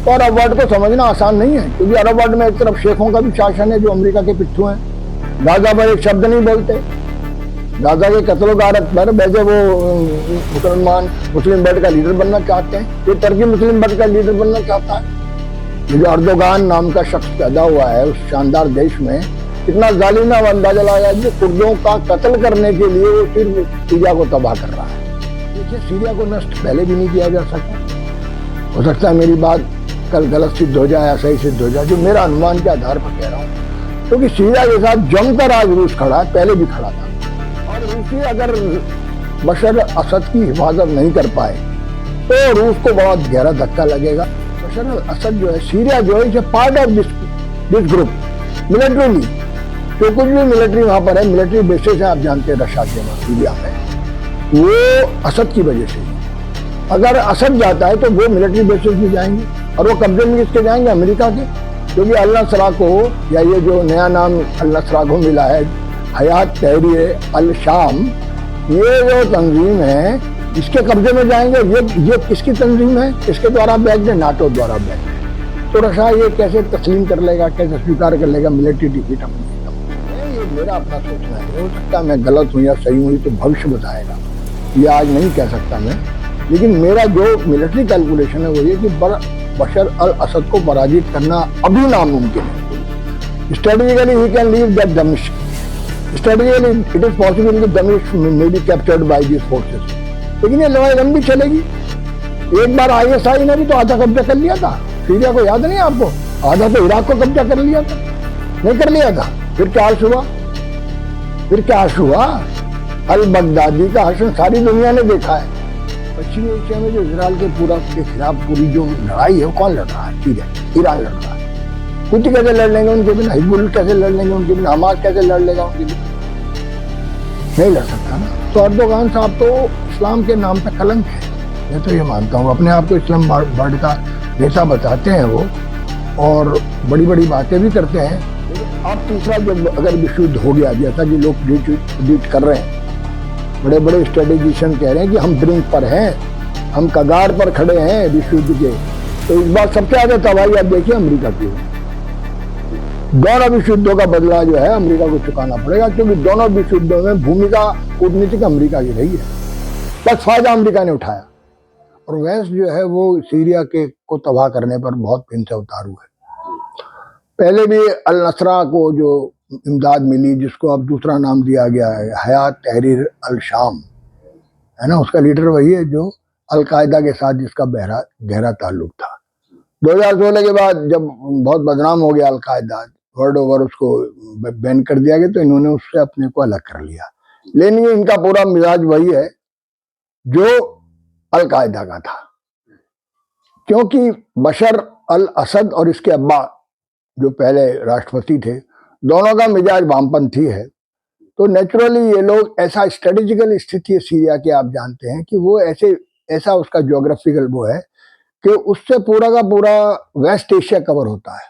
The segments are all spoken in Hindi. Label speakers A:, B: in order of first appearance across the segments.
A: तो अरब वर्ल्ड को समझना आसान नहीं है, क्योंकि अरब वर्ल्ड में एक तरफ शेखों का भी शासन है जो अमेरिका के पिट्ठू हैं, गाजा पर एक शब्द नहीं बोलते, गाजा के कत्ल गारत पर वैसे वो मुस्लिम वर्ल्ड का लीडर बनना चाहते हैं, ये टर्की मुस्लिम वर्ल्ड का लीडर बनना चाहता है। जो अर्दोगान नाम का शख्स पैदा हुआ है उस शानदार देश में, इतना जालिम अंदाजा लगाया जो कुर्दों का कत्ल करने के लिए वो सिर्फ सीरिया को तबाह कर रहा है। देखिए, सीरिया को नष्ट पहले भी नहीं किया जा सकता। हो सकता है मेरी बात कल गलत सिद्ध हो जाए या सही सिद्ध हो जाए, जो मेरा अनुमान के आधार पर कह रहा हूँ, क्योंकि सीरिया के साथ जमकर आज रूस खड़ा है, पहले भी खड़ा था। और रूसी अगर बशर असद की हिफाजत नहीं कर पाए तो रूस को बहुत गहरा धक्का लगेगा। बशर असद जो है, सीरिया जो है, part of this group militarily, जो कुछ भी मिलिट्री वहां पर है, मिलिट्री बेसिस है, आप जानते हैं रशिया के सीरिया में, वो असद की वजह से। अगर असद जाता है तो वो मिलिट्री बेसिस भी जाएंगे, और वो कब्जे में किसके जाएंगे? अमेरिका के, क्योंकि अल नसरा को, या ये जो नया नाम अल नसरा को मिला है, हयात तहरीर अल शाम, ये जो तंजीम है इसके कब्जे में जाएंगे। ये किसकी तंजीम है? किसके द्वारा बैक्ड है? नाटो द्वारा बैक्ड है। तो रशिया ये कैसे तस्लीम कर लेगा, कैसे स्वीकार कर लेगा मिलिट्री डिफीट अपनी? ये मेरा अपना सोचना है, हो सकता है मैं गलत हूँ या सही हूँ, तो भविष्य बताएगा, ये आज नहीं कह सकता मैं। लेकिन मेरा जो मिलिट्री कैलकुलेशन है वो ये कि बशर अल असद को पराजित करना अभी नामुमकिन है। Strategically he can leave that दमिश्क, स्ट्रेटेजिकली इट इज पॉसिबल कि दमिश्क may be captured by this forces, लेकिन ये लड़ाई लंबी चलेगी। एक बार ISI ने भी तो आधा कब्जा कर लिया था सीरिया को, याद नहीं आपको? आधा तो इराक को कब्जा कर लिया था, नहीं कर लिया था? फिर क्या हुआ? अल बगदादी का हसन सारी दुनिया ने देखा है। पश्चिमी एशिया में जो इजराइल के खिलाफ पूरी जो लड़ाई है, वो कौन लड़ रहा है? ठीक है, ईरान लड़ रहा है। हुती कैसे लड़ लेंगे उनके बिना? हिजबुल कैसे लड़ लेंगे उनके बिना? हमास कैसे लड़ लेगा उनके बिना? नहीं लड़ सकता ना। तो अर्दोगान साहब तो इस्लाम के नाम पे कलंक है, मैं तो ये मानता हूँ। अपने आप को इस्लाम वर्ल्ड का नेता बताते हैं वो, और बड़ी बड़ी बातें भी करते हैं। अब तीसरा जब अगर विश्व युद्ध हो गया, जैसा कि लोग प्रिडिक्ट कर रहे हैं, बड़े बड़े स्ट्रेटेजिशियन कह रहे हैं कि हम ब्रिंक पर हैं, हम कगार पर खड़े हैं विश्व युद्ध के, तो इस बार सबसे ज्यादा तबाही आप देखिए अमेरिका की। दोनों विश्व युद्धों का बदला जो है अमेरिका को चुकाना पड़ेगा, क्योंकि दोनों विश्व युद्धों में भूमिका कूटनीतिक अमेरिका की रही है, बस फायदा अमेरिका ने उठाया। और वेस्ट जो है वो सीरिया के को तबाह करने पर बहुत फिर से उतारू है। पहले भी अल नसरा को जो इमदाद मिली, जिसको अब दूसरा नाम दिया गया है हयात तहरीर अल शाम, है ना, उसका लीडर वही है जो अलकायदा के साथ जिसका गहरा ताल्लुक था। 2016 के बाद जब बहुत बदनाम हो गया अलकायदा, वर्ल्ड ओवर उसको बैन कर दिया गया, तो इन्होंने उससे अपने को अलग कर लिया। लेकिन इनका पूरा मिजाज वही है जो अलकायदा का था, क्योंकि बशर अल असद और इसके अब्बा जो पहले राष्ट्रपति थे, दोनों का मिजाज वामपंथी है। तो नेचुरली ये लोग, ऐसा स्ट्रेटेजिकल स्थिति है सीरिया की, आप जानते हैं कि वो ऐसा उसका ज्योग्राफिकल वो है कि उससे पूरा का पूरा वेस्ट एशिया कवर होता है।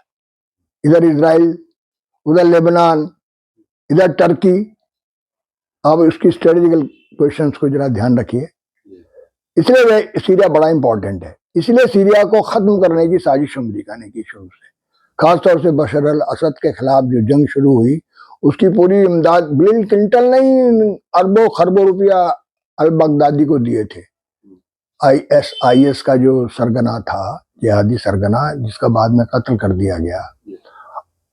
A: इधर इजराइल, उधर लेबनान, इधर टर्की। अब उसकी स्ट्रेटेजिकल पोजिशंस को जरा ध्यान रखिए, इसलिए सीरिया बड़ा इंपॉर्टेंट है। इसलिए सीरिया को खत्म करने की साजिश अमेरिका ने की शुरू से, खासतौर से बशर अल असद के खिलाफ जो जंग शुरू हुई, उसकी पूरी इमदाद बिल क्लिंटन ने अरबों खरबों रुपया अल बगदादी को दिए थे। IS का जो सरगना था, जिहादी सरगना, जिसका बाद में कत्ल कर दिया गया,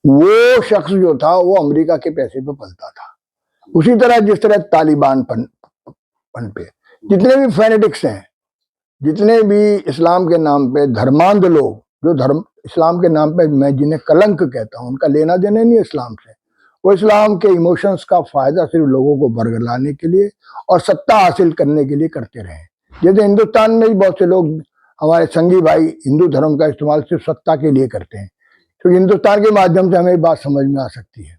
A: वो शख्स जो था वो अमेरिका के पैसे पे पलता था। उसी तरह जिस तरह तालिबान पे जितने भी फैनेटिक्स हैं, जितने भी इस्लाम के नाम पे धर्मांध लोग, जो इस्लाम के नाम पे मैं जिन्हें कलंक कहता हूँ, उनका लेना देना नहीं इस्लाम से, वो इस्लाम के इमोशंस का फायदा सिर्फ लोगों को बरगलाने के लिए और सत्ता हासिल करने के लिए करते रहे। जैसे हिंदुस्तान में भी बहुत से लोग, हमारे संगी भाई, हिंदू धर्म का इस्तेमाल सिर्फ सत्ता के लिए करते हैं, क्योंकि हिंदुस्तान के माध्यम से हमें बात समझ में आ सकती है।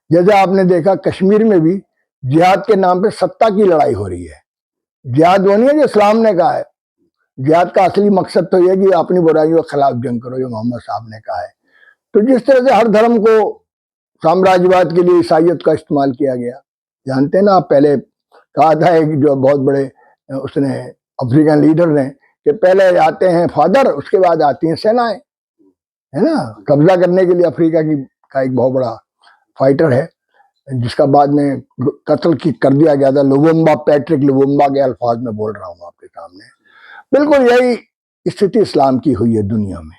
A: जैसे आपने देखा कश्मीर में भी जिहाद के नाम पे सत्ता की लड़ाई हो रही है। जिहाद वो नहीं है जो इस्लाम ने कहा है, जिहाद का असली मकसद तो यह कि अपनी बुराइयों के खिलाफ जंग करो, जो मोहम्मद साहब ने कहा है। तो जिस तरह से हर धर्म को साम्राज्यवाद के लिए ईसाइयत का इस्तेमाल किया गया, जानते हैं ना आप, पहले कहा था कि जो बहुत बड़े उसने अफ्रीकन लीडर ने कि पहले आते हैं फादर, उसके बाद आती हैं सेनाएं, है ना। कब्जा करने के लिए अफ्रीका की का एक बहुत बड़ा फाइटर है, जिसका बाद में कत्ल कर दिया गया था, लुमुम्बा, पैट्रिक लुमुम्बा के अल्फाज में बोल रहा हूँ आपके सामने। बिल्कुल यही स्थिति इस्लाम की हुई है दुनिया में।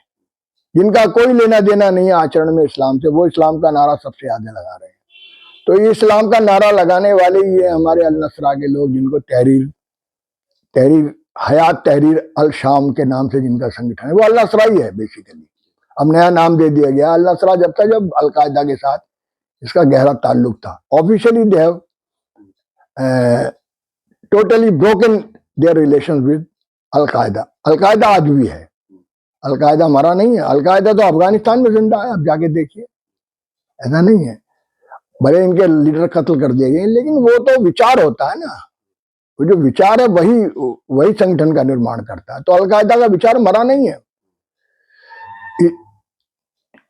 A: जिनका कोई लेना देना नहीं है आचरण में इस्लाम से, वो इस्लाम का नारा सबसे ज्यादा लगा रहे हैं। तो ये इस्लाम का नारा लगाने वाले ये हमारे अल नसरा के लोग, जिनको तहरीर तहरीर हयात तहरीर अल शाम के नाम से जिनका संगठन है, वो अल नसरा ही है बेसिकली। अब नया नाम दे दिया गया अल नसरा, जब तक जब अलकायदा के साथ इसका गहरा ताल्लुक था। Officially they have totally broken there relation with al Qaeda. Al Qaeda आज भी है, अलकायदा मरा नहीं है। अलकायदा तो अफगानिस्तान में जिंदा है, अब जाके देखिए, ऐसा नहीं है। भले इनके लीडर कत्ल कर दिए गए, लेकिन वो तो विचार होता है ना, वो जो विचार है वही संगठन का निर्माण करता है। तो अलकायदा का विचार मरा नहीं है।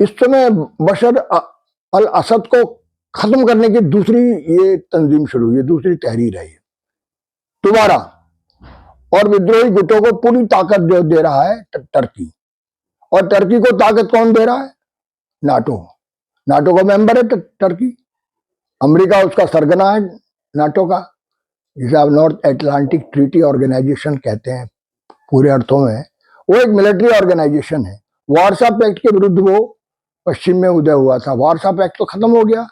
A: इस समय बशर अल असद को खत्म करने की दूसरी ये तंजीम शुरू हुई है, दूसरी तहरीर है ये दोबारा। और विद्रोही गुटों को पूरी ताकत जो दे रहा है टर्की। और टर्की को ताकत कौन दे रहा है? नाटो। नाटो का मेंबर है टर्की। अमेरिका उसका सरगना है नाटो का, जिसे आप नॉर्थ अटलांटिक ट्रीटी ऑर्गेनाइजेशन कहते हैं पूरे अर्थों में। वो एक मिलिट्री ऑर्गेनाइजेशन है। वार्सा पैक्ट के विरुद्ध वो पश्चिम में उदय हुआ था। वार्सा पैक्ट तो खत्म हो गया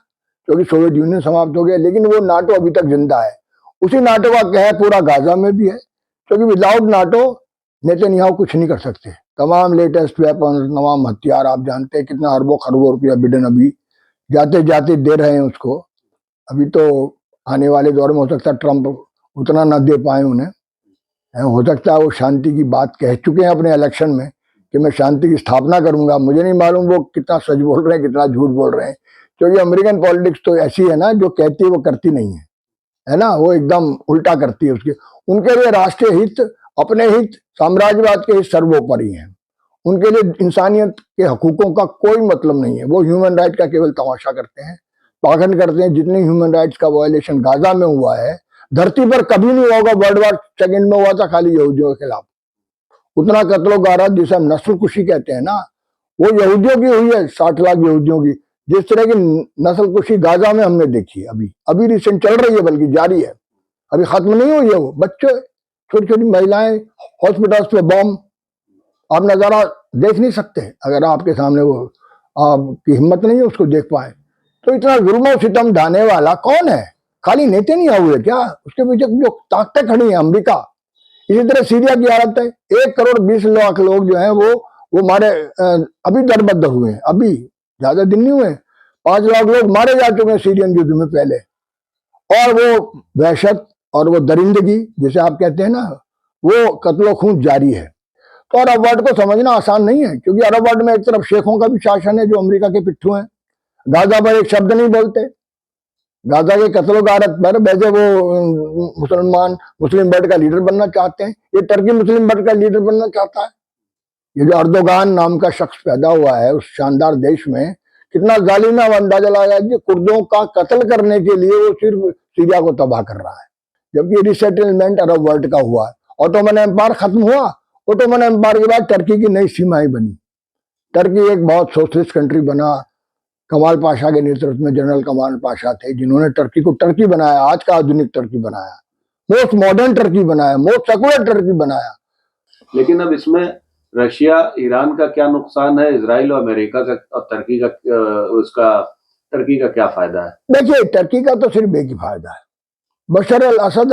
A: क्योंकि सोवियत यूनियन समाप्त हो गया, लेकिन वो नाटो अभी तक जिंदा है। उसी नाटो का कहर पूरा गाजा में भी है, क्योंकि विदाउट नाटो नेतन्याहू कुछ नहीं कर सकते। तमाम लेटेस्ट वेपन, तमाम हथियार, आप जानते हैं कितना अरबों खरबों रुपया बिडेन अभी जाते जाते दे रहे हैं उसको। अभी तो आने वाले दौर में हो सकता है ट्रंप उतना ना दे पाए उन्हें, हो सकता है वो शांति की बात कह चुके हैं अपने इलेक्शन में कि मैं शांति की स्थापना करूंगा। मुझे नहीं मालूम वो कितना सच बोल रहे हैं, कितना झूठ बोल रहे हैं, क्योंकि अमेरिकन पॉलिटिक्स तो ऐसी है ना, जो कहती है वो करती नहीं है ना, वो एकदम उल्टा करती है उसके। उनके लिए राष्ट्रीय हित, अपने हित, साम्राज्यवाद के हित सर्वोपरि हैं। उनके लिए इंसानियत के हकूकों का कोई मतलब नहीं है। वो ह्यूमन राइट का केवल तमाशा करते हैं, पाखंड करते हैं। जितने ह्यूमन राइट्स का वायलेशन गाजा में हुआ है, धरती पर कभी नहीं होगा। वर्ल्ड वॉर सेकेंड में हुआ था खाली यहूदियों के खिलाफ, उतना कत्लो गारत जिसे हम नस्लकुशी कहते हैं ना, वो यहूदियों की हुई है, 60 लाख यहूदियों की। जिस तरह की नस्लकुशी गाजा में हमने देखी, अभी रिसेंट चल रही है, बल्कि जारी है, अभी खत्म नहीं हुई है। वो बच्चे, छोटी छोटी महिलाएं, हॉस्पिटल्स पे बम, आप नजारा देख नहीं सकते अगर आपके सामने वो, आपकी हिम्मत नहीं है उसको देख पाए। तो इतना जुल्म और सितम ढाने वाला कौन है? खाली नेतन्याहू है क्या? उसके पीछे जो ताकतें खड़ी है अमेरिका। इसी तरह सीरिया की हालत है। 1 करोड़ 20 लाख लोग जो हैं वो मारे, अभी दरबद्ध हुए हैं, अभी ज्यादा दिन नहीं हुए, 5 लाख लोग मारे जा चुके हैं सीरियन युद्ध में पहले। और वो वहशत और वो दरिंदगी जिसे आप कहते हैं ना, वो कत्लो खून जारी है। तो अरब वर्ल्ड को समझना आसान नहीं है, क्योंकि अरब वर्ल्ड में एक तरफ शेखों का भी शासन है जो अमेरिका के पिट्ठू हैं, गाजा पर एक शब्द नहीं बोलते। गाजा के कत्लो गारत पर वैसे वो मुस्लिम वर्ल्ड का लीडर बनना चाहते हैं। ये टर्की मुस्लिम वर्ल्ड का लीडर बनना चाहता है। ये जो अर्दोगान नाम का शख्स पैदा हुआ है उस शानदार देश में, कितना जालिम अंदाजा लगाया कि कुर्दों का कत्ल करने के लिए वो सिर्फ सीरिया को तबाह कर रहा है, जबकि रिसेटलमेंट अरब वर्ल्ड का हुआ है। ऑटोमन एम्पायर खत्म हुआ, ऑटोमन एम्पायर के बाद टर्की की नई सीमाएं बनी। टर्की एक बहुत सोशलिस्ट कंट्री बना। कमाल पाशा के नेतृत्व में जनरल कमाल पाशा थे जिन्होंने टर्की को टर्की बनाया, आज का आधुनिक टर्की बनाया, मोस्ट मॉडर्न टर्की बनाया, मोस्ट सेकुलर टर्की बनाया।
B: लेकिन अब इसमें रशिया ईरान का क्या नुकसान है, इजराइल और अमेरिका का और टर्की का क्या फायदा है?
A: देखिए, टर्की का तो सिर्फ एक ही फायदा है, बशर अल असद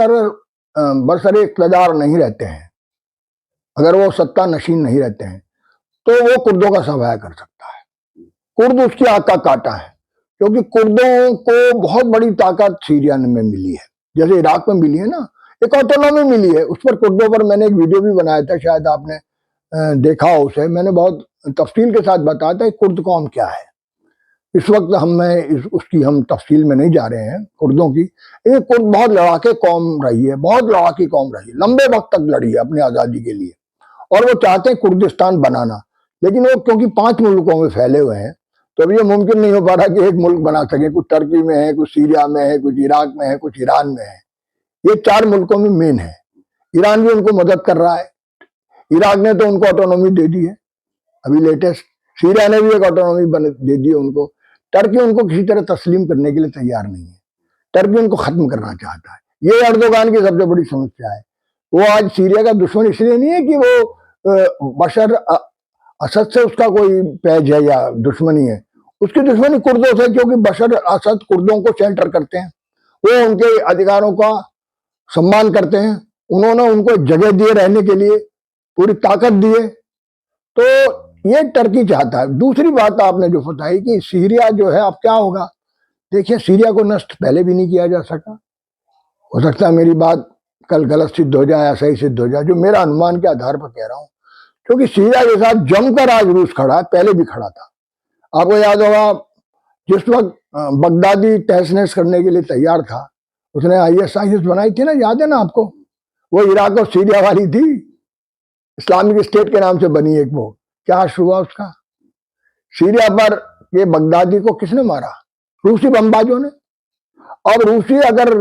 A: बरसर इक़्तिदार नहीं रहते हैं, अगर वो सत्ता नशीन नहीं रहते हैं, तो वो कुर्दों का सफाया कर सकता है। कुर्द उसकी आंख का काटा है, क्योंकि कुर्दों को बहुत बड़ी ताकत सीरिया में मिली है, जैसे इराक में मिली है ना, एक ऑटोनॉमी मिली है। उस पर कुर्दों पर मैंने एक वीडियो भी बनाया था, शायद आपने देखा हो उसे। मैंने बहुत तफसील के साथ बताया था कुर्द कौम क्या है। इस वक्त उसकी हम तफसील में नहीं जा रहे हैं कुर्दों की। ये कुर्द बहुत लड़ाके कौम रही है, बहुत लड़ाकी कौम रही है, लंबे वक्त तक लड़ी है अपनी आज़ादी के लिए, और वो चाहते हैं कुर्दिस्तान बनाना। लेकिन वो क्योंकि 5 मुल्कों में फैले हुए हैं, तो अब ये मुमकिन नहीं हो पा रहा कि एक मुल्क बना सके। कुछ टर्की में है, कुछ सीरिया में है, कुछ इराक में है, कुछ ईरान में है। ये 4 मुल्कों में मेन है। ईरान भी उनको मदद कर रहा है। इराक ने तो उनको ऑटोनॉमी दे दी है, अभी लेटेस्ट सीरिया ने भी एक ऑटोनॉमी दे दी है उनको। टर्की उनको किसी तरह तस्लीम करने के लिए तैयार नहीं है, टर्की उनको खत्म करना चाहता है। ये अर्दोगान की सबसे बड़ी समस्या है। वो आज सीरिया का दुश्मन इसलिए नहीं है कि वो बशर असद से उसका कोई पैज है या दुश्मनी है, उसकी दुश्मनी कुर्दों से, क्योंकि बशर असद कुर्दों को शेल्टर करते हैं, वो उनके अधिकारों का सम्मान करते हैं, उन्होंने उनको जगह दिए रहने के लिए, पूरी ताकत दिए, तो ये टर्की चाहता है। दूसरी बात आपने जो बताई कि सीरिया जो है अब क्या होगा, देखिए सीरिया को नष्ट पहले भी नहीं किया जा सका, हो सकता है मेरी बात कल गलत सिद्ध हो जाए या सही सिद्ध हो जाए, जो मेरा अनुमान के आधार पर कह रहा हूं, क्योंकि सीरिया के साथ जमकर आज रूस खड़ा है, पहले भी खड़ा था। आपको याद होगा जिस वक्त बगदादी तहस नहस करने के लिए तैयार था, उसने ISIS बनाई थी ना, याद है ना आपको, वो इराक और सीरिया वाली थी, इस्लामिक स्टेट के नाम से बनी एक, वो क्या हुआ उसका, सीरिया पर ये बगदादी को किसने मारा, रूसी बमबाजों ने। अब रूसी अगर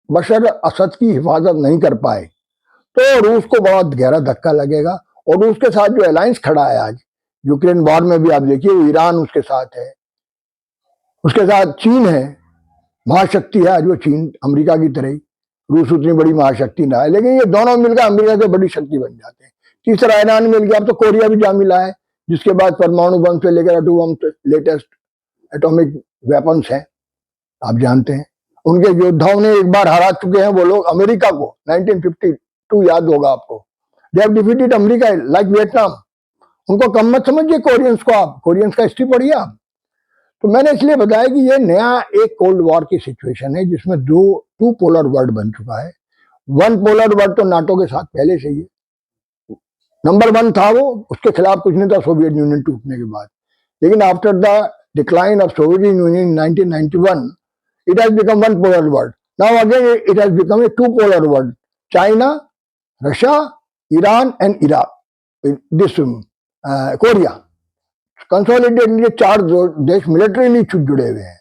A: बशर असद की हिफाजत नहीं कर पाए तो रूस को बहुत गहरा धक्का लगेगा, और रूस के साथ जो अलायंस खड़ा है आज यूक्रेन वॉर में भी, आप देखिए ईरान उसके साथ है, उसके साथ चीन है, महाशक्ति है आज वो, चीन अमेरिका की तरह ही, रूस उतनी बड़ी महाशक्ति ना है, लेकिन ये दोनों मिलकर अमेरिका से बड़ी शक्ति बन जाते हैं। तीसरा ईरान मिल गया, अब तो कोरिया भी जा मिला है, जिसके बाद परमाणु बम से लेकर अणु बम, लेटेस्ट एटॉमिक वेपन्स हैं, आप जानते हैं। उनके योद्धाओं ने एक बार हरा चुके हैं वो लोग अमेरिका को, 1952 याद होगा आपको, they have defeated America like Vietnam. उनको कम मत समझिए कोरियंस को, आप कोरियंस का हिस्ट्री पढ़िए आप। तो मैंने इसलिए बताया कि ये नया एक कोल्ड वॉर की सिचुएशन है, जिसमें टू पोलर वर्ल्ड बन चुका है। वन पोलर वर्ल्ड तो नाटो के साथ पहले से ही है, नंबर 1 था वो, उसके खिलाफ कुछ नहीं था सोवियत यूनियन टूटने के बाद, लेकिन after the decline of Soviet union in 1991 it has become one polar world. Now again it has become a two polar world. China, Russia, Iran and Iraq. This Korea. Consolidated ये 4 देश मिलिट्रीली जुड़े हुए हैं,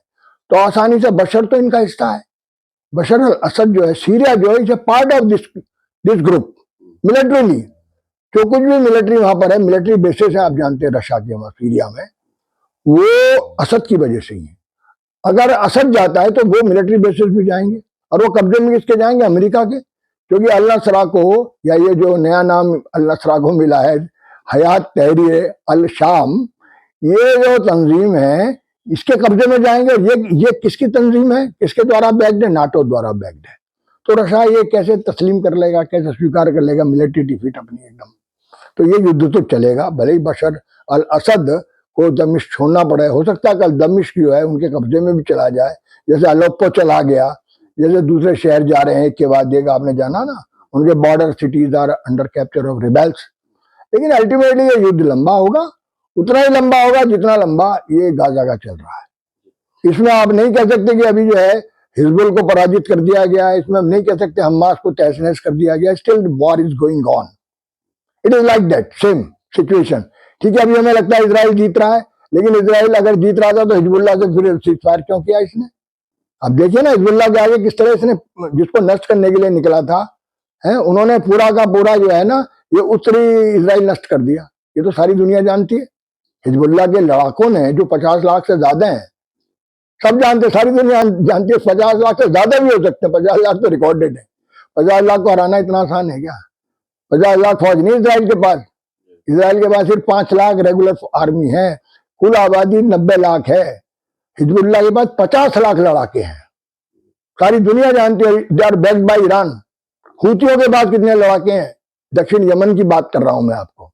A: तो आसानी से बशर तो इनका हिस्सा है। बशर असद जो है, सीरिया जो है, is a part of this group militarily. जो कुछ भी मिलिट्री वहां पर है, मिलिट्री बेसिस है, आप जानते हैं रशिया के वहां सीरिया में, वो असद की वजह से ही है। अगर असद जाता है तो वो मिलिट्री बेसिस भी जाएंगे, और वो कब्जे में किसके जाएंगे, अमेरिका के, क्योंकि अल नसरा को, या ये जो नया नाम अल नसरा को मिला है, हयात तहरीर अल शाम, ये जो तंजीम है इसके कब्जे में जाएंगे। ये किसकी तंजीम है, किसके द्वारा बैक्ड है, नाटो द्वारा बैक्ड है। तो रशिया ये कैसे तस्लीम कर लेगा, कैसे स्वीकार कर लेगा मिलिट्री डिफीट अपनी एकदम। तो ये युद्ध तो चलेगा, भले ही बशर अल असद को दमिश्क छोड़ना पड़े, हो सकता है कल दमिश्क जो है उनके कब्जे में भी चला जाए, जैसे अलेप्पो चला गया, जैसे दूसरे शहर जा रहे हैं एक के बाद एक, आपने जाना ना, उनके border cities are under capture of rebels. लेकिन अल्टीमेटली ये युद्ध लंबा होगा, उतना ही लंबा होगा जितना लंबा ये गाजा का चल रहा है। इसमें आप नहीं कह सकते कि अभी जो है हिजबुल को पराजित कर दिया गया है, इसमें हम नहीं कह सकते हमास को तहस नहस कर दिया गया, still war is going on, it is like that same situation. ठीक है, अभी हमें लगता है इजराइल जीत रहा है, लेकिन इजराइल अगर जीत रहा था तो हिजबुल्लाह से फिर सीजफायर क्यों किया इसने? अब देखिए ना हिजबुल्लाह के आगे किस तरह इसने, जिसको नष्ट करने के लिए निकला था, है, उन्होंने पूरा का पूरा जो है ना ये उत्तरी इजराइल नष्ट कर दिया। ये तो सारी दुनिया जानती है, हिजबुल्लाह के लड़ाकों ने जो 50 लाख से ज्यादा हैं, सब जानते, सारी दुनिया जानती है, 50 लाख से ज्यादा भी हो सकते हैं, 50 लाख तो रिकॉर्डेड है। 50 लाख को हराना इतना आसान है क्या? 50 लाख फौज नहीं इजराइल के पास, इजराइल के पास सिर्फ 5 लाख रेगुलर आर्मी है, कुल आबादी 90 लाख है। हिजबुल्लाह के पास 50 लाख लड़ाके हैं, सारी दुनिया जानती है, they are backed by Iran. हूतियों के पास कितने लड़ाके हैं, दक्षिण यमन की बात कर रहा हूं मैं आपको,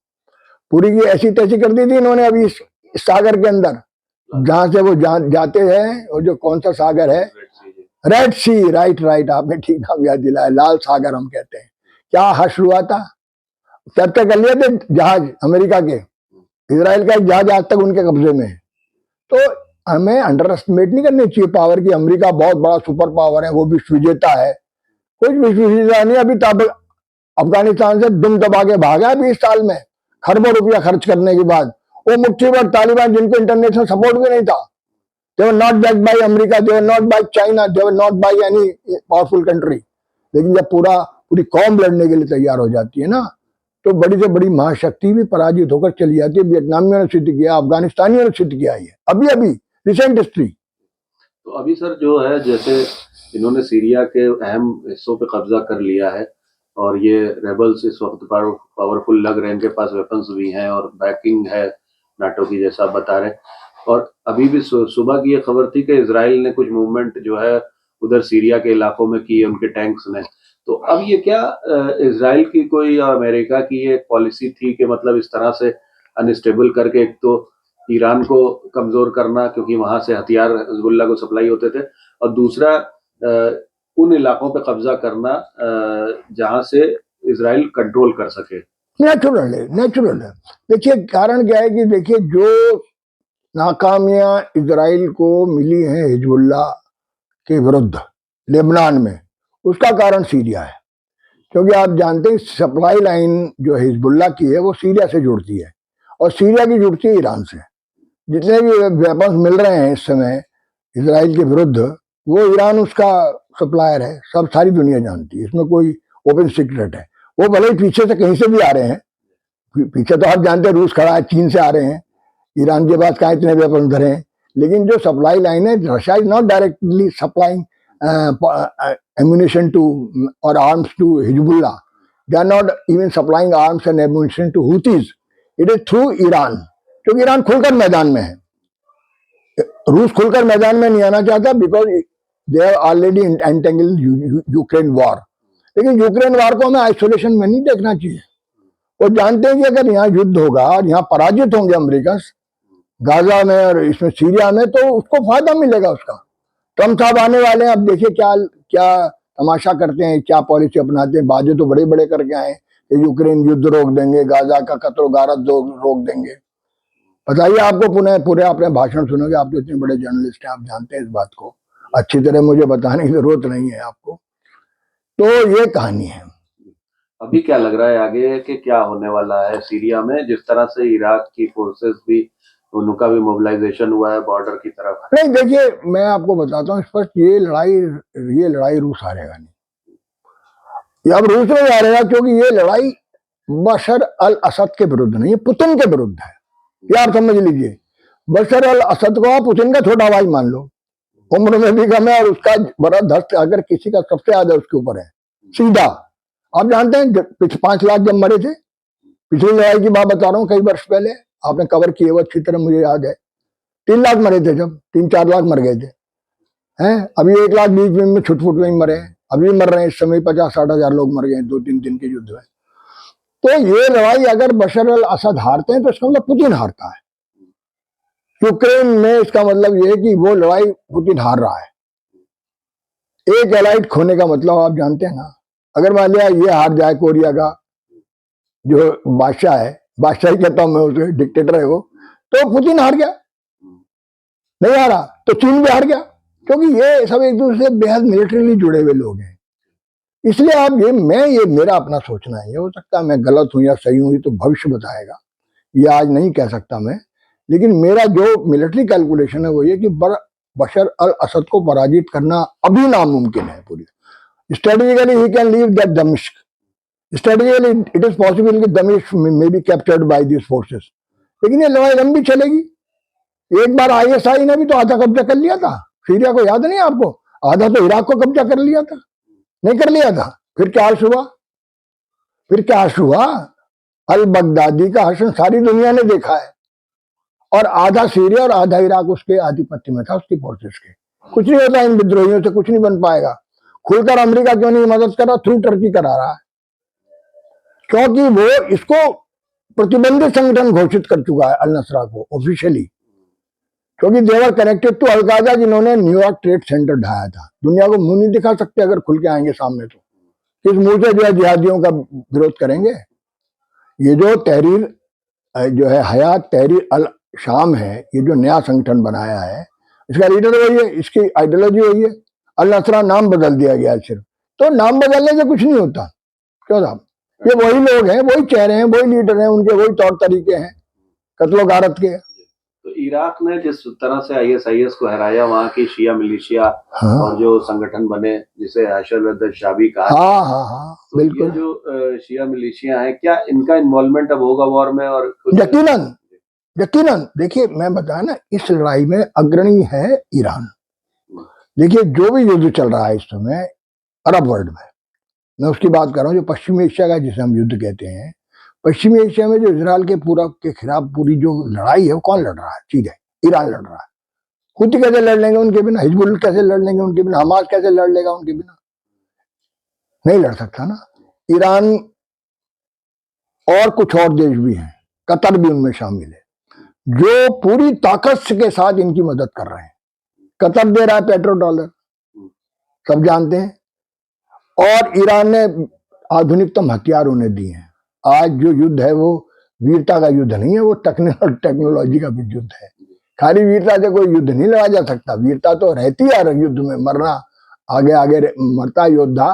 A: पूरी की ऐसी तैसी कर दी थी इन्होंने अभी इस सागर के अंदर, जहां से वो जाते हैं, वो जो कौन सा सागर है, रेड सी, राइट, आपने ठीक नाम याद दिलाया, लाल सागर हम कहते हैं। क्या हश हुआ था, कैप्चर कर लिए थे जहाज अमेरिका के, इजराइल का एक जहाज आज तक उनके कब्जे में है। तो हमें अंडर एस्टिमेट नहीं करनी चाहिए पावर की, अमेरिका बहुत बड़ा सुपर पावर है, वो विश्व विजेता है, कुछ विश्व विजेता नहीं। अभी तब अफगानिस्तान से दुम दबा के भागा 20 साल में, खरबों रुपया खर्च करने के बाद। वो मुट्ठी भर तालिबान जिनको इंटरनेशनल सपोर्ट भी नहीं था, they were not backed by America, they were not by China, they were not by any powerful country. लेकिन जब पूरी कौम लड़ने के लिए तैयार हो जाती है ना, तो बड़ी से बड़ी महाशक्ति भी पराजित होकर चली जाती है। वियतनामियों ने सिद्ध किया, अफगानिस्तानियों ने सिद्ध किया है अभी अभी रिसेंट हिस्ट्री।
B: तो अभी सर जो है, जैसे इन्होंने सीरिया के अहम हिस्सों पे कब्जा कर लिया है और ये रेबल्स इस वक्त पावरफुल लग रहे हैं, इनके पास वेपन्स भी हैं और बैकिंग है नाटो की, जैसा आप बता रहे हैं। और अभी भी सुबह की ये खबर थी कि इजराइल ने कुछ मूवमेंट जो है उधर सीरिया के इलाकों में की है उनके टैंक्स ने। तो अब ये क्या इजराइल की कोई और अमेरिका की ये पॉलिसी थी कि मतलब इस तरह से अनस्टेबल करके एक तो ईरान को कमजोर करना, क्योंकि वहां से हथियार हिजबुल्लाह को सप्लाई होते थे, और दूसरा उन इलाकों पे कब्जा करना जहां से इजराइल कंट्रोल कर सके?
A: नेचुरल है, नेचुरल है। देखिए कारण क्या है कि देखिए जो नाकामियां इजराइल को मिली हैं हिजबुल्लाह के विरुद्ध लेबनान में, उसका कारण सीरिया है। क्योंकि आप जानते हैं सप्लाई लाइन जो हिजबुल्लाह की है वो सीरिया से जुड़ती है और सीरिया की जुड़ती है ईरान से। जितने भी वेपन्स मिल रहे हैं इस समय इजराइल के विरुद्ध, वो ईरान उसका सप्लायर है, सब सारी दुनिया जानती है, इसमें कोई ओपन सीक्रेट है। वो भले ही पीछे से कहीं से भी आ रहे हैं, पीछे तो आप जानते हैं रूस खड़ा है, चीन से आ रहे हैं, ईरान के पास कहाँ इतने वेपन धरे हैं, लेकिन जो सप्लाई लाइन है, Russia is not directly supplying ammunition to or arms to Hezbollah. They are not even supplying arms and ammunition to Houthis. It is through Iran. क्योंकि ईरान खुलकर मैदान में है, रूस खुलकर मैदान में नहीं आना चाहता because they are already entangled Ukraine war. लेकिन यूक्रेन वॉर को हमें आइसोलेशन में नहीं देखना चाहिए। वो जानते हैं कि अगर यहाँ युद्ध होगा और यहाँ पराजित होंगे अमेरिकन गाजा में और इसमें सीरिया में, तो उसको फायदा मिलेगा उसका। ट्रम्प साहब आने वाले हैं, अब देखिए क्या क्या तमाशा करते हैं, क्या पॉलिसी अपनाते हैं। बातें तो बड़े बड़े करके आए कि यूक्रेन युद्ध रोक देंगे, गाजा का कत्ल गारत रोक देंगे। बताइए, आपको पुनः पूरे अपने भाषण सुनोगे, आप तो इतने बड़े जर्नलिस्ट हैं, आप जानते हैं इस बात को अच्छी तरह, मुझे बताने की जरूरत नहीं है आपको। तो ये कहानी है।
B: अभी क्या लग रहा है आगे कि क्या होने वाला है सीरिया में, जिस तरह से इराक की फोर्सेस भी, उनका भी मोबिलाइजेशन हुआ है बॉर्डर की तरफ?
A: नहीं, देखिए मैं आपको बताता हूँ स्पष्ट, ये लड़ाई रूस हारेगा नहीं। ये अब रूस में हारेगा क्योंकि ये लड़ाई बशर अल असद के विरुद्ध नहीं है, पुतिन के विरुद्ध है। ये आप समझ लीजिए, बशर अल असद को आप पुतिन का छोटा भाई मान लो, उम्र में भी कम है और उसका बड़ा धस्त अगर किसी का सबसे ज्यादा उसके ऊपर है सीधा। आप जानते हैं 5 लाख जब मरे थे, पिछली लड़ाई की बात बता रहा हूँ, कई वर्ष पहले आपने कवर किए हुए अच्छी तरह, मुझे याद है 3 लाख मरे थे, जब 3-4 लाख मर गए थे हैं। अभी 1 लाख 20 दिन में छुटफुट में ही मरे हैं, अभी मर रहे हैं इस समय 50-60 हजार लोग मर गए 2-3 दिन के युद्ध में। तो ये लड़ाई अगर बशर अल असद हारते हैं तो इसका मतलब पुतिन हारता है। यूक्रेन में इसका मतलब ये है कि वो लड़ाई पुतिन हार रहा है। एक एलाइट खोने का मतलब आप जानते हैं ना, अगर मान लिया ये हार जाए, कोरिया का जो बादशाह है, बादशाह ही कहता हूं मैं उसे, डिक्टेटर है वो, तो पुतिन हार गया। नहीं हारा तो चीन भी हार गया, क्योंकि ये सब एक दूसरे से बेहद मिलिट्रीली जुड़े हुए लोग हैं। इसलिए आप ये मेरा अपना सोचना है, ये हो सकता है मैं गलत हूं या सही हूं, ये तो भविष्य बताएगा, ये आज नहीं कह सकता मैं। लेकिन मेरा जो मिलिट्री कैलकुलेशन है वो ये कि बशर अल असद को पराजित करना अभी नामुमकिन है पूरी। Strategically he can leave that दमिश्क, स्ट्रेटेजिकली इट इज पॉसिबल कि दमिश्क may be captured by this forces, लेकिन ये लड़ाई लंबी चलेगी। एक बार आईएसआई ने भी तो आधा कब्जा कर लिया था सीरिया को, याद नहीं आपको? आधा तो इराक को कब्जा कर लिया था, नहीं कर लिया था? फिर क्या हुआ? अल बगदादी का हश्र सारी दुनिया ने देखा है, और आधा सीरिया और आधा इराक उसके आधिपत्य में था, उसकी फोर्सेस के। कुछ नहीं होता इन विद्रोहियों से, कुछ नहीं बन पाएगा। खुलकर अमेरिका क्यों नहीं मदद कर रहा? थ्रू टर्की करा रहा है, क्योंकि वो इसको प्रतिबंधित संगठन घोषित कर चुका है अल नसरा को ऑफिशियली, क्योंकि देवर कनेक्टेड टू अलकायदा, जिन्होंने न्यूयॉर्क ट्रेड सेंटर ढाया था। दुनिया को मुंह नहीं दिखा सकते अगर खुल के आएंगे सामने, तो किस मुंह से जो है जिहादियों का विरोध करेंगे? ये जो तहरीर जो है हयात तहरीर अल शाम है, ये जो नया संगठन बनाया है, इसका लीडर वही है, इसकी आइडियोलॉजी वही है। अल नसरा नाम बदल दिया गया सिर्फ, तो नाम बदलने से कुछ नहीं होता। क्यों साहब? ये वही लोग हैं, वही चेहरे हैं, वही लीडर हैं, उनके वही तौर तरीके हैं कत्लो गारत के।
B: तो इराक ने जिस तरह से आईएसआईएस को हराया, वहाँ की शिया मिलिशिया
A: हाँ
B: और जो संगठन बने जिसे हशर शाबी कहा,
A: हाँ हाँ हाँ
B: तो ये
A: बिल्कुल,
B: जो शिया मिलिशिया है, क्या इनका इन्वॉल्वमेंट अब होगा वॉर में? और कुछ
A: यकीनन यकीनन। देखिए मैं बताया ना, इस लड़ाई में अग्रणी है ईरान। देखिए जो भी युद्ध चल रहा है इस समय अरब वर्ल्ड में, मैं उसकी बात कर रहा हूँ जो पश्चिमी एशिया का जिसे हम युद्ध कहते हैं। पश्चिमी एशिया में जो इजराइल के पूरा के खिलाफ पूरी जो लड़ाई है वो कौन लड़ रहा है? ठीक है, ईरान लड़ रहा है। हुती कैसे लड़ लेंगे उनके बिना? हिजबुल कैसे लड़ लेंगे उनके बिना? हमास कैसे लड़ लेगा उनके बिना? नहीं लड़ सकता ना। ईरान और कुछ और देश भी हैं, कतर भी उनमें शामिल है, जो पूरी ताकत के साथ इनकी मदद कर रहे हैं। कतर दे रहा है पेट्रो डॉलर, सब जानते हैं। और ईरान ने आधुनिकतम हथियार उन्हें दिए हैं। आज जो युद्ध है वो वीरता का युद्ध नहीं है, वो टेक्नोलॉजी का भी युद्ध है। खाली वीरता से कोई युद्ध नहीं लड़ा जा सकता। वीरता तो रहती है युद्ध में, मरना, आगे आगे मरता योद्धा,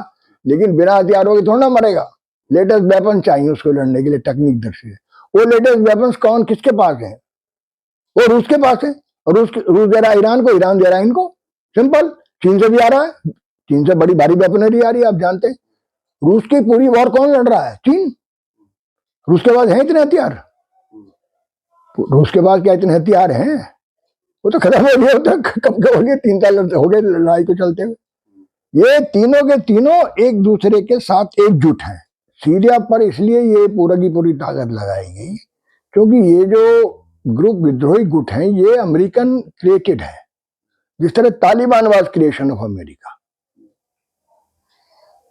A: लेकिन बिना हथियारों के थोड़ा ना मरेगा। लेटेस्ट वेपन चाहिए उसको लड़ने के लिए, टेक्निक दृष्टि से। वो लेटेस्ट वेपन कौन किसके पास है? वो रूस के पास है। रूस दे रहा है ईरान को, ईरान दे रहा है इनको। सिंपल। चीन से भी आ रहा है, चीन से बड़ी भारी वेपनरी आ रही है, आप जानते हैं। रूस की पूरी वॉर कौन लड़ रहा है? चीन। रूस के पास है इतने हथियार? रूस के पास क्या इतने हथियार हैं? वो तो खत्म हो गया होता, कब कब हो गया, 3 साल हो गए लड़ाई को चलते हुए। ये तीनों के तीनों एक दूसरे के साथ एकजुट हैं। सीरिया पर इसलिए ये पूरा की पूरी ताकत लगाई गई क्योंकि ये जो ग्रुप विद्रोही गुट हैं ये अमेरिकन क्रिएटेड है, जिस तरह Taliban was creation of America.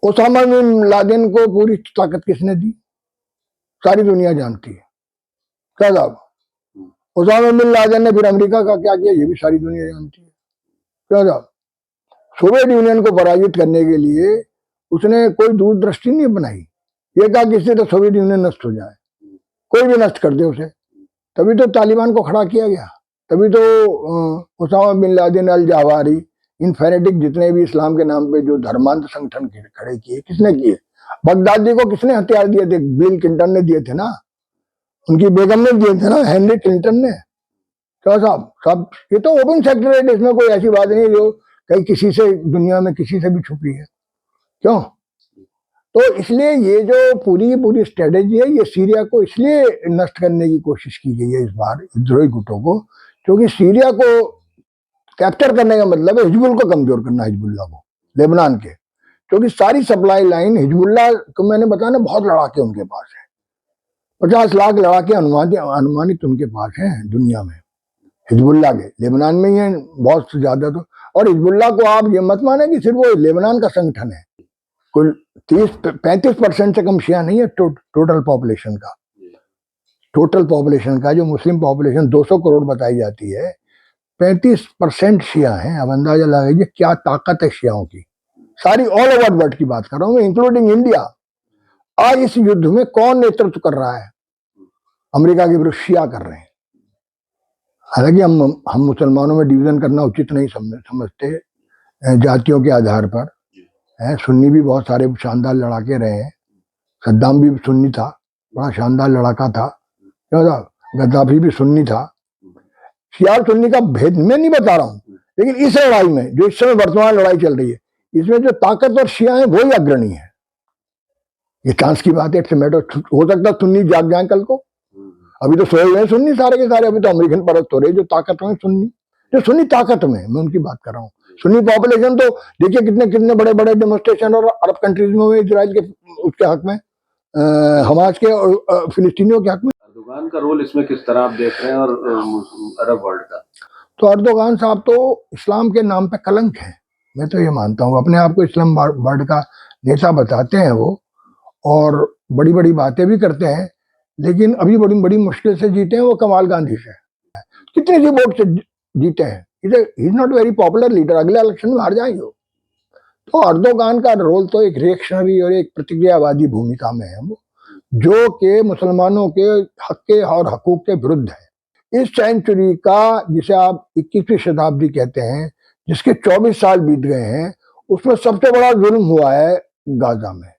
A: Osama bin Laden को पूरी ताकत किसने दी? सारी दुनिया जानती है। क्या साहब, ओसामा बिन लादेन ने फिर अमेरिका का क्या किया ये भी सारी दुनिया जानती है। क्या साहब, सोवियत यूनियन को पराजित करने के लिए उसने कोई दूरदृष्टि नहीं बनाई। ये कहा कि इससे तो सोवियत यूनियन नष्ट हो जाए, कोई भी नष्ट कर दे उसे। तभी तो तालिबान को खड़ा किया गया। तभी तो ओसामा बिन लादेन, अल जावारी, इन फैनेटिक जितने भी इस्लाम के नाम पे जो धर्मांत संगठन खड़े किए, किसने किए? बगदादी को किसने हथियार दिए थे? बिल क्लिंटन ने दिए थे ना, उनकी बेगम ने दिए थे ना, हेनरी क्लिंटन ने। क्या साहब, सब ये तो ओपन सेक्रेट, इसमें कोई ऐसी बात नहीं जो कहीं किसी से दुनिया में किसी से भी छुपी है। क्यों? तो इसलिए ये जो पूरी की पूरी स्ट्रेटेजी है, ये सीरिया को इसलिए नष्ट करने की कोशिश की गई है इस बार विद्रोही गुटों को, क्योंकि सीरिया को कैप्चर करने का मतलब है हिजबुल को कमजोर करना, हिजबुल्ला को, लेबनान के। क्योंकि सारी सप्लाई लाइन हिजबुल्ला को, मैंने बताया ना, बहुत लड़ाके उनके पास है। 50 लाख लड़ाके अनुमानित उनके पास हैं दुनिया में, हिजबुल्ला के। लेबनान में ही है बहुत ज्यादा तो। और हिजबुल्ला को आप ये मत माने कि सिर्फ वो लेबनान का संगठन है। कुल 30-35% से कम शिया नहीं है टोटल पॉपुलेशन का। टोटल पॉपुलेशन का जो मुस्लिम पॉपुलेशन 200 करोड़ बताई जाती है, 35% शिया हैं। अब अंदाजा लगाइए क्या ताकत है शियाओं की। सारी ऑल ओवर वर्ल्ड की बात कर रहा हूँ, इंक्लूडिंग इंडिया। आज इस युद्ध में कौन नेतृत्व कर रहा है? अमेरिका के विरुद्ध शिया कर रहे हैं। हालांकि हम मुसलमानों में डिवीजन करना उचित नहीं समझते जातियों के आधार पर। सुन्नी भी बहुत सारे शानदार लड़ाके रहे हैं। सद्दाम भी सुन्नी था, बड़ा शानदार लड़ाका था। क्यों था? गद्दाफी भी सुन्नी था। शिया सुन्नी का भेद मैं नहीं बता रहा हूँ, लेकिन इस लड़ाई में जो इस समय वर्तमान लड़ाई चल रही है, इसमें जो ताकतवर शिया है वही अग्रणी है। ये चांस की बात है, इट्स मैटर। हो सकता है सुन्नी जाग जाए कल को। अभी तो सोए हुए हैं सुन्नी सारे के सारे। अभी तो अमेरिकन परस्त हो रहे जो ताकत में सुन्नी, जो सुन्नी ताकत में, मैं उनकी बात कर रहा हूँ। सुन्नी पॉपुलेशन तो देखिए कितने कितने बड़े बड़े डेमोन्स्ट्रेशन और अरब कंट्रीज में हुए इजराइल के उसके हक में, हमास के और फिलिस्तीनियों के हक में।
B: अर्दोगान का रोल इसमें किस तरह आप देख रहे हैं, और अरब वर्ल्ड का?
A: तो अर्दोगान साहब तो इस्लाम के नाम पे कलंक है, मैं तो ये मानता हूँ। अपने आप को इस्लाम वर्ल्ड का नेता बताते हैं वो, और बड़ी बड़ी बातें भी करते हैं, लेकिन अभी बड़ी बड़ी मुश्किल से जीते हैं वो कमाल गांधी से। कितने सी वोट से जीते हैं। Is not very popular leader, अगले इलेक्शन में हार जाएंगे। तो अर्दोगान का रोल तो एक रिएक्शनरी और एक प्रतिक्रियावादी भूमिका में है वो, जो कि मुसलमानों के हक के और हकूक के विरुद्ध है। इस सेंचुरी का, जिसे आप 21वीं शताब्दी कहते हैं, जिसके 24 साल बीत गए हैं, उसमें सबसे बड़ा जुल्म हुआ है गाजा में।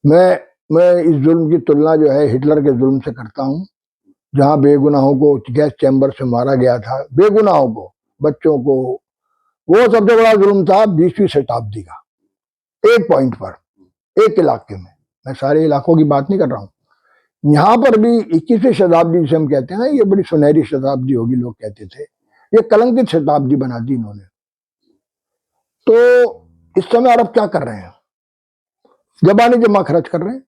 A: मैं इस जुल्म की तुलना जो है हिटलर के जुल्म से करता हूँ, जहां बेगुनाहों को गैस चैम्बर से मारा गया था, बेगुनाहों को, बच्चों को, वो सबसे बड़ा जुल्म था 20वीं शताब्दी का। एक पॉइंट पर, एक इलाके में, मैं सारे इलाकों की बात नहीं कर रहा हूं। यहां पर भी 21वीं शताब्दी जिसे हम कहते हैं ना, ये बड़ी सुनहरी शताब्दी होगी लोग कहते थे, ये कलंकित शताब्दी बना दी इन्होंने। तो इस समय अरब क्या कर रहे हैं? जबानी जमा खर्च कर रहे हैं।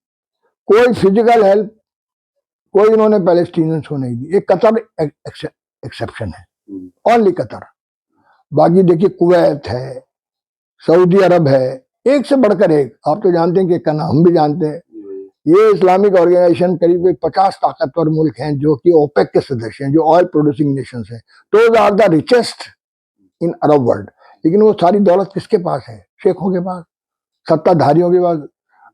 A: कोई फिजिकल हेल्प कोई इन्होंने पैलेस्टीनियंस को नहीं दी। एक कतर एक्सेप्शन है, ओनली कतर। बाकी देखिए कुवैत है, सऊदी अरब है, एक से बढ़कर एक। आप तो जानते हैं कि कहना हम भी जानते हैं, ये इस्लामिक ऑर्गेनाइजेशन करीब 50 ताकतवर मुल्क हैं जो कि ओपेक के सदस्य हैं, जो ऑयल प्रोड्यूसिंग नेशंस हैं। Those are the richest in Arab world. लेकिन वो सारी दौलत किसके पास है? शेखों के पास, सत्ताधारियों के पास।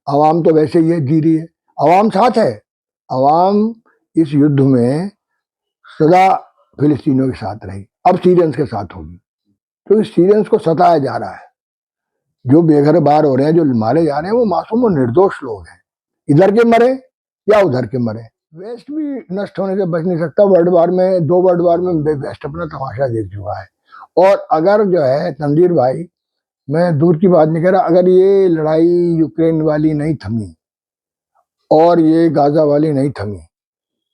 A: आवाम तो वैसे ही है, जी रही है। आवाम साथ है। आवाम इस युद्ध में सदा फिलिस्तीनियों के साथ रही, अब सीरियंस के साथ होगी, क्योंकि सीरियंस को सताया जा रहा है। जो बेघर बार हो रहे हैं, जो मारे जा रहे हैं, वो मासूम और निर्दोष लोग हैं, इधर के मरे या उधर के मरे। वेस्ट भी नष्ट होने से बच नहीं सकता। वर्ल्ड वार में, 2 वर्ल्ड वार में वेस्ट अपना तमाशा देख चुका है। और अगर जो है तंजीर भाई, मैं दूर की बात नहीं कर रहा, अगर ये लड़ाई यूक्रेन वाली नहीं थमी और ये गाजा वाली नहीं थमी,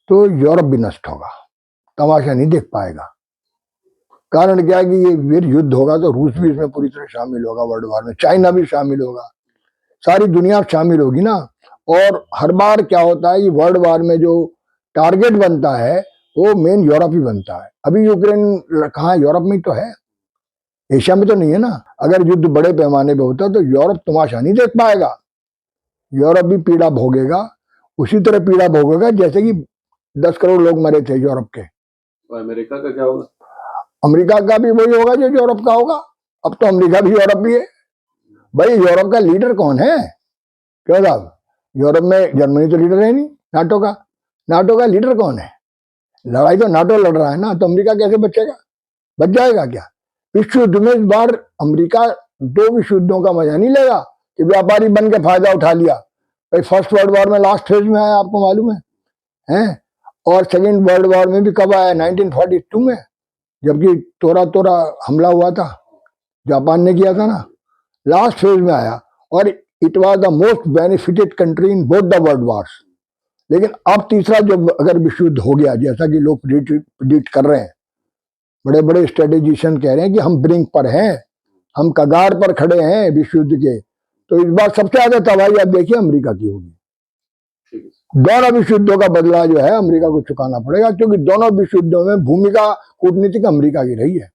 A: तो यूरोप भी नष्ट होगा, तमाशा नहीं देख पाएगा। कारण क्या है कि ये फिर युद्ध होगा तो रूस भी इसमें पूरी तरह शामिल होगा, वर्ल्ड वार में चाइना भी शामिल होगा, सारी दुनिया शामिल होगी ना। और हर बार क्या होता है, ये वर्ल्ड वार में जो टारगेट बनता है वो मेन यूरोप ही बनता है। अभी यूक्रेन कहाँ, यूरोप में तो है, एशिया में तो नहीं है ना। अगर युद्ध बड़े पैमाने पे होता तो यूरोप तमाशा नहीं देख पाएगा, यूरोप भी पीड़ा भोगेगा, उसी तरह पीड़ा भोगेगा जैसे कि 10 करोड़ लोग मरे थे यूरोप के।
B: तो अमेरिका का क्या होगा?
A: अमेरिका का भी वही होगा जो यूरोप का होगा। अब तो अमेरिका भी यूरोप भी है भाई। यूरोप का लीडर कौन है? क्यों साहब, यूरोप में जर्मनी तो लीडर है नहीं नाटो का। नाटो का लीडर कौन है? लड़ाई तो नाटो लड़ रहा है ना, तो अमेरिका कैसे बचेगा? बच जाएगा क्या? विश्व युद्ध में इस बार अमेरिका 2 विश्व युद्धों का मजा नहीं लेगा कि व्यापारी बन के फायदा उठा लिया। भाई फर्स्ट वर्ल्ड वॉर में लास्ट फेज में आया, आपको मालूम है, हैं? और सेकेंड वर्ल्ड वॉर में भी कब आया? 1942 में, जबकि तोरा तोरा हमला हुआ था, जापान ने किया था ना, लास्ट फेज में आया। और it was the most benefited country in both the world wars. लेकिन अब तीसरा जो अगर विश्व युद्ध हो गया, जैसा कि लोग प्रिडिक्ट कर रहे हैं, बड़े बड़े स्ट्रेटेजिशियन कह रहे हैं कि हम ब्रिंक पर हैं, हम कगार पर खड़े हैं विश्व युद्ध के, तो इस बार सबसे ज्यादा तबाही आप देखिए अमेरिका की होगी। दोनों विश्व युद्धों का बदला जो है अमेरिका को चुकाना पड़ेगा, क्योंकि दोनों विश्व युद्धों में भूमिका कूटनीतिक अमेरिका की रही है।